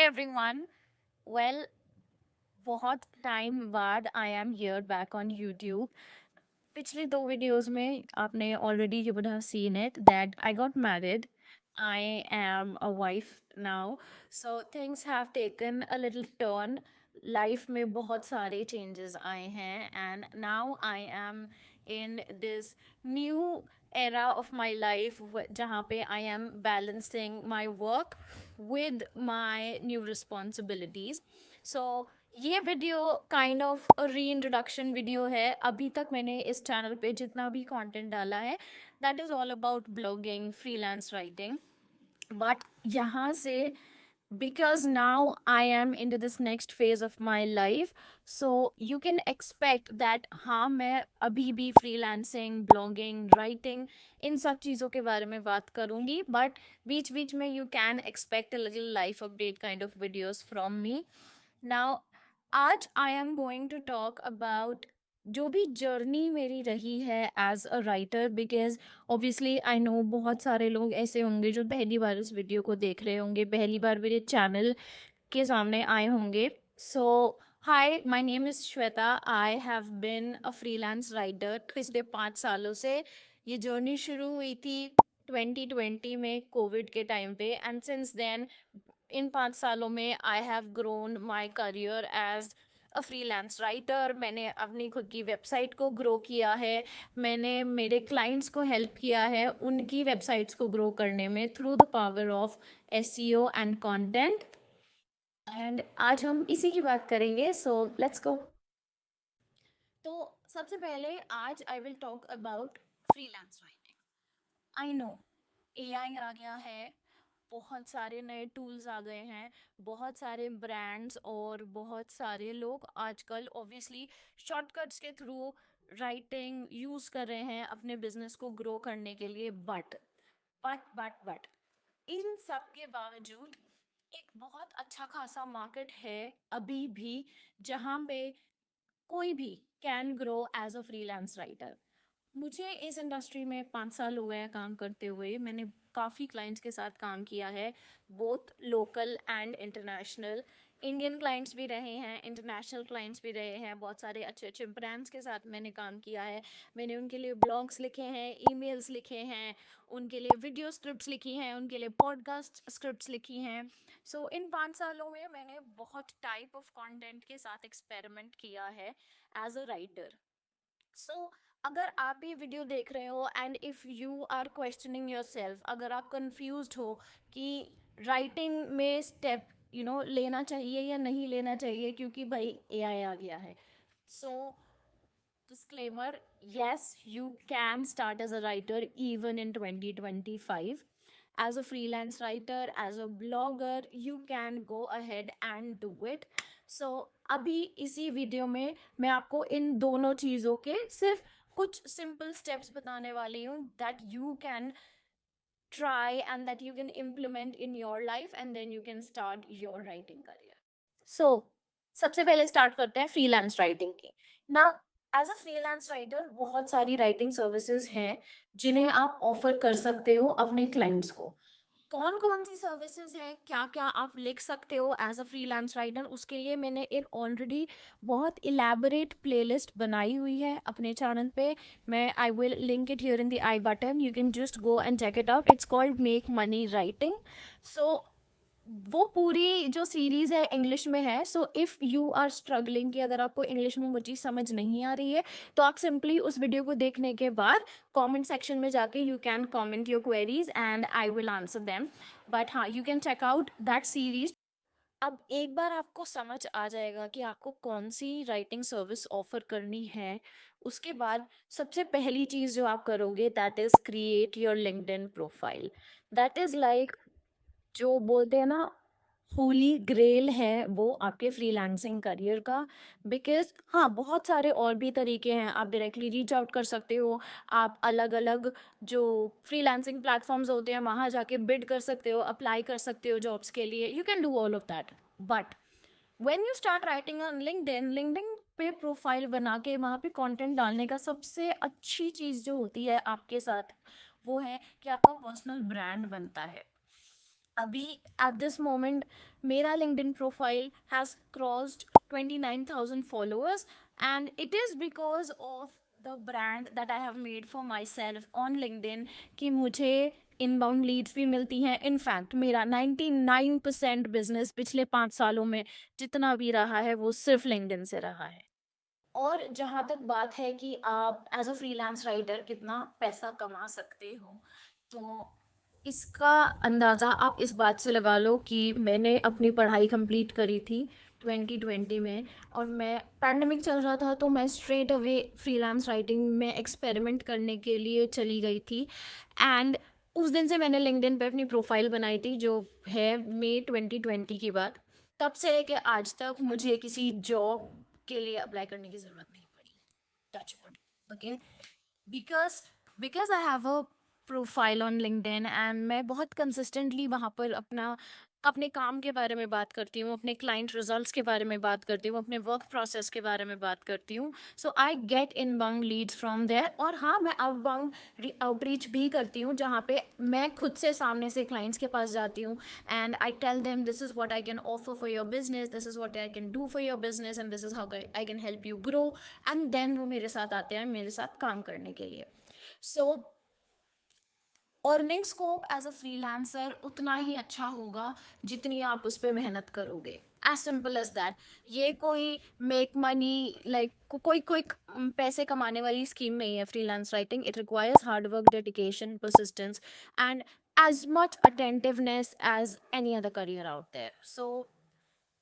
everyone. Well, बहुत time बाद I am hear back on YouTube. पिछले दो वीडियोस में आपने already you would have seen it that I got married. I am a wife now. So things have taken a little turn. Life में बहुत सारे changes आए हैं and now I am in this new era of my life जहाँ पे I am balancing my work with my new responsibilities. So ये video kind of री introduction video है. अभी तक मैंने इस चैनल पे जितना भी कंटेंट डाला है that is all about blogging, freelance writing. But यहाँ से because now I am into this next phase of my life, so you can expect that हाँ मैं अभी भी freelancing, blogging, writing इन सब चीज़ों के बारे में बात करूँगी. but बीच बीच में you can expect a little life update kind of videos from me. Now आज I am going to talk about जो भी जर्नी मेरी रही है as a writer. Because obviously I know बहुत सारे लोग ऐसे होंगे जो पहली बार इस वीडियो को देख रहे होंगे, पहली बार मेरे चैनल के सामने आए होंगे. So hi, my name is Shweta. I have been a freelance writer पिछले 5 सालों से. ये जर्नी शुरू हुई थी 2020 में कोविड के टाइम पे एंड सिंस देन इन 5 सालों में I have grown my career as a freelance writer. मैंने अपनी खुद की वेबसाइट को ग्रो किया है. मैंने मेरे क्लाइंट्स को हेल्प किया है उनकी वेबसाइट्स को ग्रो करने में through the power of SEO and content. And आज हम इसी की बात करेंगे. So let's go. तो सबसे पहले आज I will talk about freelance writing. I know AI आ गया है, बहुत सारे नए टूल्स आ गए हैं, बहुत सारे ब्रांड्स और बहुत सारे लोग आजकल ऑब्वियसली शॉर्टकट्स के थ्रू राइटिंग यूज़ कर रहे हैं अपने बिजनेस को ग्रो करने के लिए. बट इन सब के बावजूद एक बहुत अच्छा खासा मार्केट है अभी भी जहाँ पे कोई भी can grow as a freelance writer. मुझे इस इंडस्ट्री में 5 साल हो गए हैं काम करते हुए. मैंने काफ़ी क्लाइंट्स के साथ काम किया है, both local and international. Indian clients भी रहे हैं, इंटरनेशनल क्लाइंट्स भी रहे हैं. बहुत सारे अच्छे अच्छे ब्रांड्स के साथ मैंने काम किया है. मैंने उनके लिए ब्लॉग्स लिखे हैं, ईमेल्स लिखे हैं, उनके लिए वीडियो स्क्रिप्ट्स लिखी हैं, उनके लिए पॉडकास्ट स्क्रिप्ट्स लिखी हैं. सो इन 5 सालों में मैंने बहुत टाइप ऑफ कंटेंट के साथ एक्सपेरिमेंट किया है एज अ राइटर. सो अगर आप ये वीडियो देख रहे हो and if you are questioning yourself, अगर आप कंफ्यूज्ड हो कि राइटिंग में स्टेप लेना चाहिए या नहीं लेना चाहिए क्योंकि भाई एआई आ गया है. सो disclaimer, yes, you can start as a writer even in 2025. As a freelance writer, as a blogger, you can go ahead and do it. So अभी इसी वीडियो में मैं आपको इन दोनों चीज़ों के सिर्फ कुछ सिंपल स्टेप्स बताने वाली हूँ that you can try and that you can implement in your life and then you can start your writing career. So सबसे पहले स्टार्ट करते हैं फ्रीलांस राइटिंग की. ना एज अ फ्रीलांस राइटर बहुत सारी राइटिंग सर्विसेज हैं जिन्हें आप ऑफर कर सकते हो अपने क्लाइंट्स को. कौन कौन सी सर्विसेज हैं, क्या क्या आप लिख सकते हो एज अ फ्रीलांस राइटर, उसके लिए मैंने एक ऑलरेडी बहुत इलेबोरेट प्लेलिस्ट बनाई हुई है अपने चैनल पे. मैं I will link it here in the I button. You can just go and check it out. It's called make money writing. So वो पूरी जो सीरीज़ है इंग्लिश में है. So if you are struggling कि अगर आपको इंग्लिश में वो चीज़ समझ नहीं आ रही है तो आप सिंपली उस वीडियो को देखने के बाद कमेंट सेक्शन में जाके you can comment your queries and I will answer them. But हाँ, you can check out that series. अब एक बार आपको समझ आ जाएगा कि आपको कौन सी राइटिंग सर्विस ऑफर करनी है, उसके बाद सबसे पहली चीज़ जो आप करोगे that is create your LinkedIn profile. That is like जो बोलते हैं ना, होली ग्रेल है वो आपके फ्रीलांसिंग करियर का. बिकॉज हाँ, बहुत सारे और भी तरीके हैं. आप डायरेक्टली रीच आउट कर सकते हो, आप अलग अलग जो फ्रीलांसिंग प्लेटफॉर्म्स होते हैं वहाँ जाके बिड कर सकते हो, अप्लाई कर सकते हो जॉब्स के लिए. You can do all of that. But when you start writing on LinkedIn पे प्रोफाइल बना के वहाँ पे कंटेंट डालने का सबसे अच्छी चीज़ जो होती है आपके साथ वो है कि आपका पर्सनल ब्रांड बनता है. अभी एट दिस मोमेंट मेरा LinkedIn profile has crossed 29,000 followers, and it is because of the brand that I have made for my self on LinkedIn, कि मुझे इनबाउंड लीड्स भी मिलती हैं। इनफैक्ट मेरा 99% बिजनेस पिछले 5 सालों में जितना भी रहा है वो सिर्फ लिंक्डइन से रहा है। और जहाँ तक बात है कि आप एज अ फ्रीलांस राइटर कितना पैसा कमा सकते हो, तो इसका अंदाज़ा आप इस बात से लगा लो कि मैंने अपनी पढ़ाई कंप्लीट करी थी 2020 में, और मैं पैंडमिक चल रहा था तो मैं स्ट्रेट अवे फ्रीलांस राइटिंग में एक्सपेरिमेंट करने के लिए चली गई थी। एंड उस दिन से मैंने लिंक्डइन पे अपनी प्रोफाइल बनाई थी, जो है मई 2020 की बात। तब से लेके आज तक मुझे किसी जॉब के लिए अप्लाई करने की ज़रूरत नहीं पड़ी, touch wood. Okay, because because I have a profile on LinkedIn, and मैं बहुत कंसिस्टेंटली वहाँ पर अपने काम के बारे में बात करती हूँ, अपने क्लाइंट रिजल्ट्स के बारे में बात करती हूँ, अपने वर्क प्रोसेस के बारे में बात करती हूँ। So I get inbound leads from there. और हाँ, मैं आउटबाउंड आउटरीच भी करती हूँ, जहाँ पे मैं खुद से सामने से क्लाइंट्स के पास जाती हूँ, and I tell them this is what I can offer for your business, this is what I can do for your business, and this is how I can help you grow. And then वो मेरे साथ आते हैं मेरे साथ काम करने के लिए। So earning scope as a freelancer उतना ही अच्छा होगा जितनी आप उस पर मेहनत करोगे, एज सिंपल एज दैट। ये कोई मेक मनी लाइक कोई कोई पैसे कमाने वाली स्कीम नहीं है freelance writing. It requires hard work, dedication, persistence, and as much attentiveness as any other career out there. So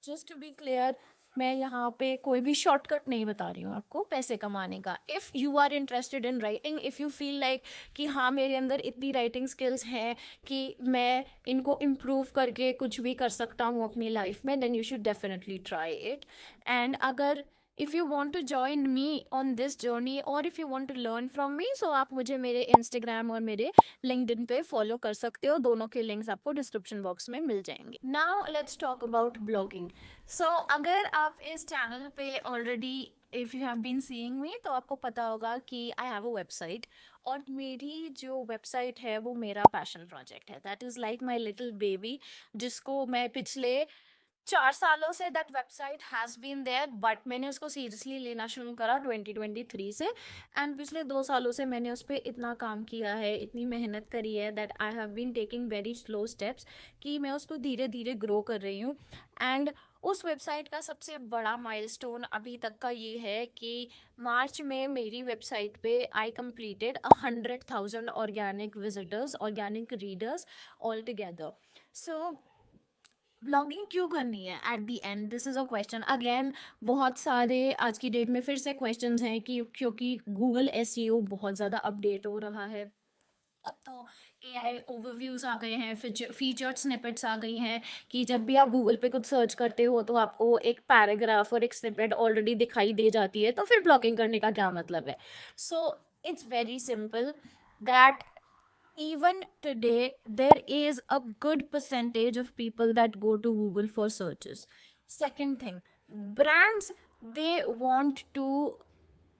just to be clear, मैं यहाँ पे कोई भी शॉर्टकट नहीं बता रही हूँ आपको पैसे कमाने का। If you are interested in writing, if you feel like कि हाँ मेरे अंदर इतनी राइटिंग स्किल्स हैं कि मैं इनको इम्प्रूव करके कुछ भी कर सकता हूँ अपनी लाइफ में, then you should definitely try it. And अगर if you want to join me on this journey, और if you want to learn from me, so आप मुझे मेरे इंस्टाग्राम और मेरे लिंक्डइन पे फॉलो कर सकते हो। दोनों के लिंक्स आपको डिस्क्रिप्शन बॉक्स में मिल जाएंगे। Now let's talk about blogging. So अगर आप इस चैनल पे already if you have been seeing me, तो आपको पता होगा कि आई हैव अ वेबसाइट, और मेरी जो वेबसाइट है वो मेरा पैशन प्रोजेक्ट है। That is like my little baby, जिसको मैं पिछले 4 सालों से that website has been there, but मैंने उसको सीरियसली लेना शुरू करा 2023 से। एंड पिछले 2 सालों से मैंने उस पर इतना काम किया है, इतनी मेहनत करी है, that I have been taking very slow steps, कि मैं उसको धीरे धीरे ग्रो कर रही हूँ। एंड उस वेबसाइट का सबसे बड़ा माइलस्टोन अभी तक का ये है कि मार्च में मेरी वेबसाइट पे I completed 100,000 organic visitors, organic readers all together. So blogging क्यों करनी है at the and, this is a question again. बहुत सारे आज की डेट में फिर से क्वेश्चंस हैं कि क्योंकि गूगल एसईओ बहुत ज़्यादा अपडेट हो रहा है, अब तो एआई ओवरव्यूज़ आ गए हैं, फीचर्ड स्निपेट्स आ गई हैं, कि जब भी आप गूगल पे कुछ सर्च करते हो तो आपको एक पैराग्राफ और एक स्निपेट ऑलरेडी दिखाई दे जाती है, तो फिर ब्लॉगिंग करने का क्या मतलब है। So it's very simple that even today there is a good percentage of people that go to Google for searches. Second thing, brands, they want to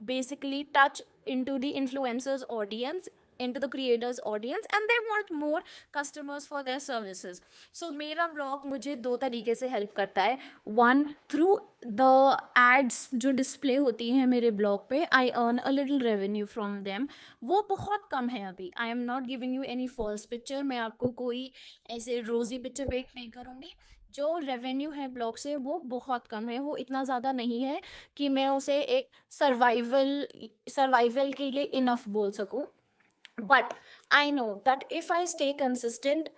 basically touch into the influencers audience, into the creators audience, and they want more customers for their services. So मेरा blog मुझे दो तरीके से help करता है। One, through the ads जो display होती हैं मेरे ब्लॉग पे, I earn a little revenue from them. वो बहुत कम है अभी, I am not giving you any false picture, मैं आपको कोई ऐसे रोजी पिक्चर पेंट नहीं करूँगी। जो रेवेन्यू है ब्लॉग से वो बहुत कम है, वो इतना ज़्यादा नहीं है कि मैं उसे एक सर्वाइवल के लिए इनफ बोल सकूं। But I know that if I stay consistent,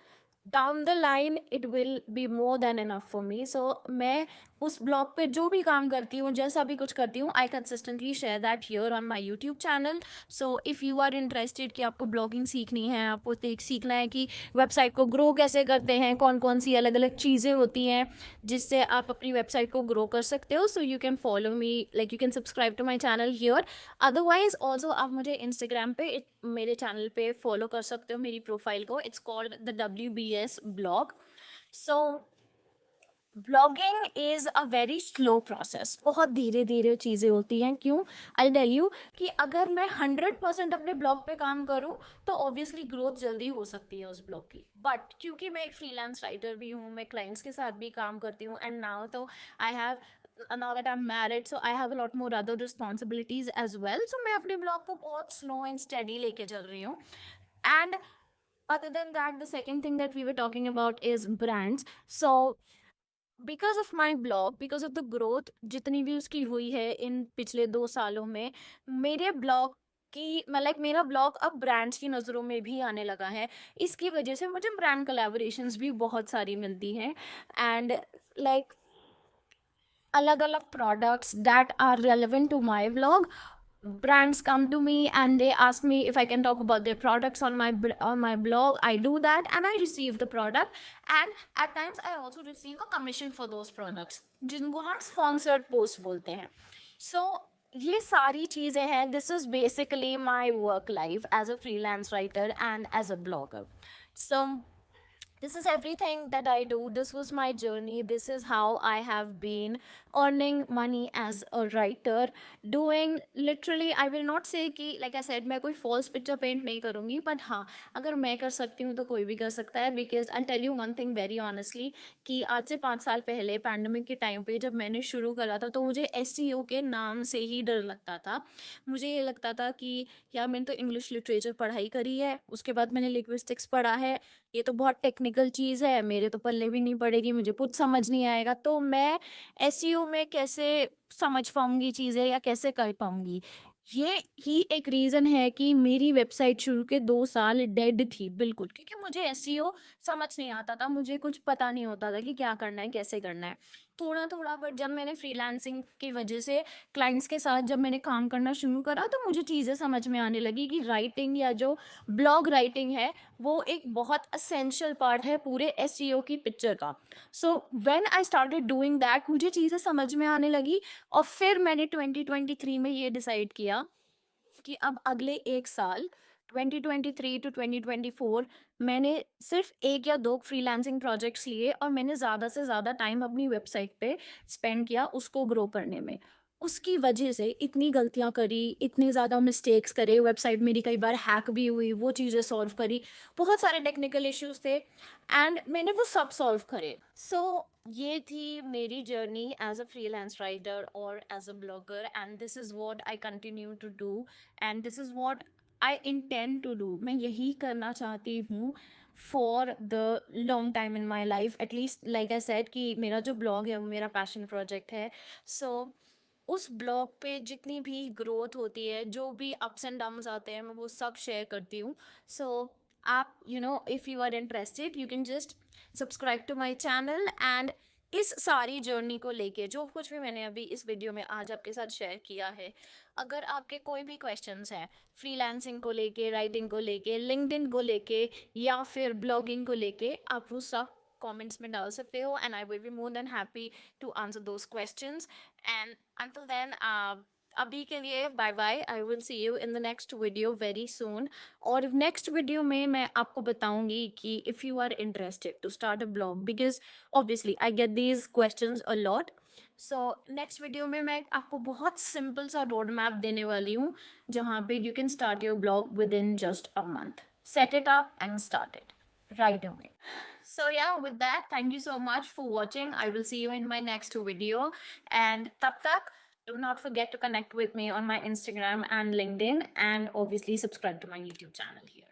down the line it will be more than enough for me. So मैं उस ब्लॉग पे जो भी काम करती हूँ, जैसा भी कुछ करती हूँ, I consistently share that here on my YouTube channel. So if you are interested कि आपको ब्लॉगिंग सीखनी है, आपको सीखना है कि वेबसाइट को ग्रो कैसे करते हैं, कौन कौन सी अलग अलग चीज़ें होती हैं जिससे आप अपनी वेबसाइट को ग्रो कर सकते हो, so you can follow me, like you can subscribe to my channel here. Otherwise also आप मुझे इंस्टाग्राम पे मेरे चैनल पे फॉलो कर सकते हो, मेरी प्रोफाइल को, it's called the WBS blog. So blogging is a very slow process, बहुत धीरे धीरे चीज़ें होती हैं। क्यों? आई टेल यू कि अगर मैं 100% अपने ब्लॉग पे काम करूँ तो ऑब्वियसली ग्रोथ जल्दी हो सकती है उस ब्लॉग की, बट क्योंकि मैं एक फ्रीलांस राइटर भी हूँ, मैं क्लाइंट्स के साथ भी काम करती हूँ, एंड नाउ तो I have now that I'm married, so I have a lot more other responsibilities as well. So मैं अपने ब्लॉग को बहुत स्लो एंड स्टेडी लेके चल रही हूँ। And other than that, the second thing that we were talking about is brands. So because of my blog, because of the growth जितनी भी उसकी हुई है इन पिछले 2 सालों में, मेरे ब्लॉग की मतलब मेरा ब्लॉग अब ब्रांड्स की नज़रों में भी आने लगा है। इसकी वजह से मुझे ब्रांड कोलैबोरेशंस भी बहुत सारी मिलती हैं, एंड लाइक अलग अलग products that are relevant to my blog, brands come to me and they ask me if I can talk about their products on my blog. I do that and I receive the product, and at times I also receive a commission for those products, जिनको हम sponsored post बोलते हैं। So ये सारी चीज़ें हैं। This is basically my work life as a freelance writer and as a blogger. So this is everything that I do. This was my journey. This is how I have been earning money as a writer. Doing literally, I will not say कि like I said मैं कोई false picture paint नहीं करूँगी, but हाँ अगर मैं कर सकती हूँ तो कोई भी कर सकता है। Because I'll tell you one thing very honestly कि आज से 5 साल पहले पैंडमिक के टाइम पे जब मैंने शुरू करा था तो मुझे SEO के नाम से ही डर लगता था। मुझे ये लगता था कि यार मैंने तो इंग्लिश लिटरेचर पढ़ाई करी है, उसके बाद मैंने लिंग्विस्टिक्स पढ़ा है, ये तो बहुत टेक्निकल चीज़ है, मेरे तो पल्ले भी नहीं पड़ेगी, मुझे कुछ समझ नहीं आएगा, तो मैं एसईओ में कैसे समझ पाऊँगी चीज़ें या कैसे कर पाऊँगी? ये ही एक रीज़न है कि मेरी वेबसाइट शुरू के 2 साल डेड थी बिल्कुल, क्योंकि मुझे एसईओ समझ नहीं आता था, मुझे कुछ पता नहीं होता था कि क्या करना है, कैसे करना है। थोड़ा-थोड़ा बट जब मैंने फ्रीलांसिंग की वजह से क्लाइंट्स के साथ जब मैंने काम करना शुरू करा तो मुझे चीज़ें समझ में आने लगी कि राइटिंग या जो ब्लॉग राइटिंग है वो एक बहुत असेंशियल पार्ट है पूरे एसईओ की पिक्चर का। So when I started doing that मुझे चीज़ें समझ में आने लगी, और फिर मैंने 2023 में ये डिसाइड किया कि अब अगले 1 साल 2023 टू 2024 मैंने सिर्फ 1 या 2 फ्रीलांसिंग प्रोजेक्ट्स लिए और मैंने ज़्यादा से ज़्यादा टाइम अपनी वेबसाइट पे स्पेंड किया उसको ग्रो करने में। उसकी वजह से इतनी गलतियाँ करी, इतने ज़्यादा मिस्टेक्स करे, वेबसाइट मेरी कई बार हैक भी हुई, वो चीज़ें सॉल्व करी, बहुत सारे टेक्निकल इश्यूज थे एंड मैंने वो सब सॉल्व करे। सो ये थी मेरी journey as a freelance writer और as a blogger, and this is what I continue to do and this is what I intend to do. मैं यही करना चाहती हूँ for the long time in my life, at least like I said कि मेरा जो blog है वो मेरा पैशन प्रोजेक्ट है। सो उस ब्लॉग पे जितनी भी ग्रोथ होती है, जो भी अप्स एंड डाउन्स आते हैं, मैं वो सब शेयर करती हूँ। सो आप if you are interested you can just subscribe to my channel, and इस सारी जर्नी को लेके जो कुछ भी मैंने अभी इस वीडियो में आज आपके साथ शेयर किया है, अगर आपके कोई भी क्वेश्चंस हैं फ्रीलांसिंग को लेके, राइटिंग को लेके, लिंक्डइन को लेके या फिर ब्लॉगिंग को लेके, आप वो सब कमेंट्स में डाल सकते हो, and I will be more than happy to answer those questions. And until then अभी के लिए bye bye, I will see you in the next video very soon. और नेक्स्ट वीडियो में मैं आपको बताऊंगी कि if you are interested to start a blog, because obviously I get these questions a lot. So next video में मैं आपको बहुत सिंपल सा रोड मैप देने वाली हूँ जहाँ पे you can start your blog with in just a month. Set it up and start it right away. So yeah, with that, thank you so much for watching. I will see you in my next video. And tab tak, do not forget to connect with me on my Instagram and LinkedIn, and obviously subscribe to my YouTube channel here.